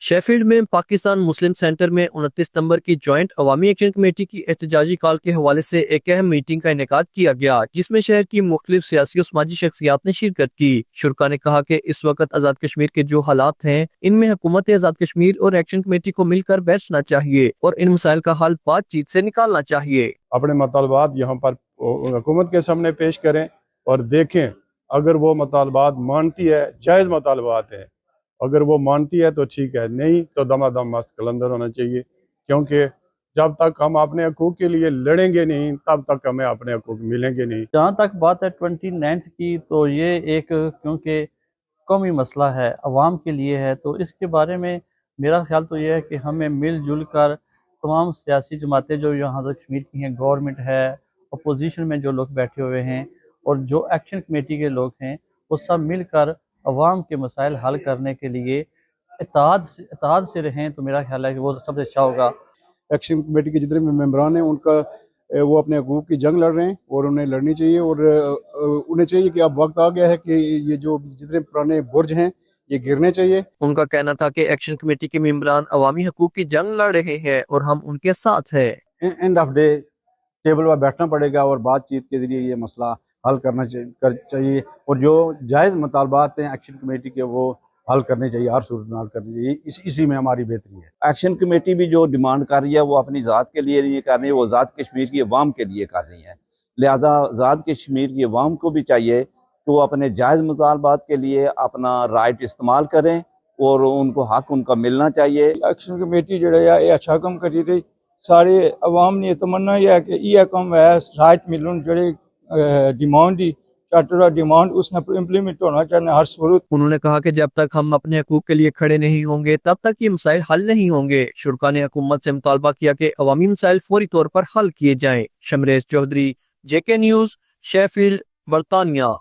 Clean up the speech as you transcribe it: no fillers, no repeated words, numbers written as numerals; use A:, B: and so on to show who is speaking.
A: Sheffield में पाकिस्तान मुस्लिम centre में 29 सितंबर की जॉइंट अवामी एक्शन कमेटी की एहतजाजी कॉल के हवाले से एक अहम मीटिंग का इनेकाद किया गया, जिसमें शहर की मुख्तलिफ सियासी और समाजी शख्सियात ने शिरकत की। शुरका ने कहा कि इस वक्त आज़ाद कश्मीर के जो हालात हैं, इनमें हुकूमत आज़ाद कश्मीर और एक्शन कमेटी को मिलकर बैठना चाहिए और इन मसाइल का हल बातचीत से निकालना चाहिए।
B: अपने मतलबात यहाँ पर हुकूमत के सामने पेश करें और देखें, अगर वो मतलबात मानती है, जायज़ मतलबात है, अगर वो मानती है तो ठीक है, नहीं तो दमादम मस्त कलंदर होना चाहिए। क्योंकि जब तक हम अपने हकूक़ के लिए लड़ेंगे नहीं, तब तक हमें अपने हकूक़ मिलेंगे नहीं।
C: जहाँ तक बात है 29 की, तो ये एक क्योंकि कौमी मसला है, अवाम के लिए है, तो इसके बारे में मेरा ख्याल तो ये है कि हमें मिल जुल कर तमाम सियासी जमातें जो यहाँ कश्मीर की हैं, गवर्नमेंट है, अपोजिशन में जो लोग बैठे हुए हैं और जो एक्शन कमेटी के लोग हैं, वो सब मिलकर अवाम के मसाइल हल करने के लिए इत्तेहाद से रहें, तो मेरा ख्याल है कि वो सबसे अच्छा होगा।
D: एक्शन कमेटी के जितने भी मेंबरान हैं, उनका वो अपने हकूक़ की जंग लड़ रहे हैं और उन्हें लड़नी चाहिए और उन्हें चाहिए कि अब वक्त आ गया है कि ये जो जितने पुराने बुर्ज हैं ये गिरने चाहिए।
A: उनका कहना था कि एक्शन कमेटी के मेंबरान अवामी हकूक़ की जंग लड़ रहे हैं और हम उनके साथ हैं।
E: एंड ऑफ डे टेबल पर बैठना पड़ेगा और बातचीत के जरिए ये मसला हल करना चाहिए और जो जायज़ मुतालबात हैं एक्शन कमेटी के, वो हल करने चाहिए, हर सूरत में हल करनी चाहिए। इसी में हमारी बेहतरी है।
F: एक्शन कमेटी भी जो डिमांड कर रही है वो अपनी ज़ात के लिए नहीं कर रही है, वो आज़ाद कश्मीर की अवाम के लिए कर रही है। लिहाजा आज़ाद कश्मीर की अवाम को भी चाहिए कि वो अपने जायज़ मुतालबात के लिए अपना राइट इस्तेमाल करें और उनको हक उनका मिलना चाहिए।
G: एक्शन कमेटी जो है ये अच्छा काम करी रही, सारे अवाम ने तमन्ना है कि यह कम है राइट मिलन जो डिमांड चार्टर और डिमांड उसने इम्प्लीमेंट होना चाहिए हर सूरत।
A: उन्होंने कहा कि जब तक हम अपने हकूक़ के लिए खड़े नहीं होंगे, तब तक ये मसाइल हल नहीं होंगे। शुरका ने हुकूमत से मुतालबा किया कि अवामी मसाइल फौरी तौर पर हल किए जाएं। Shamraiz Chaudhry, JK news, Sheffield, बरतानिया।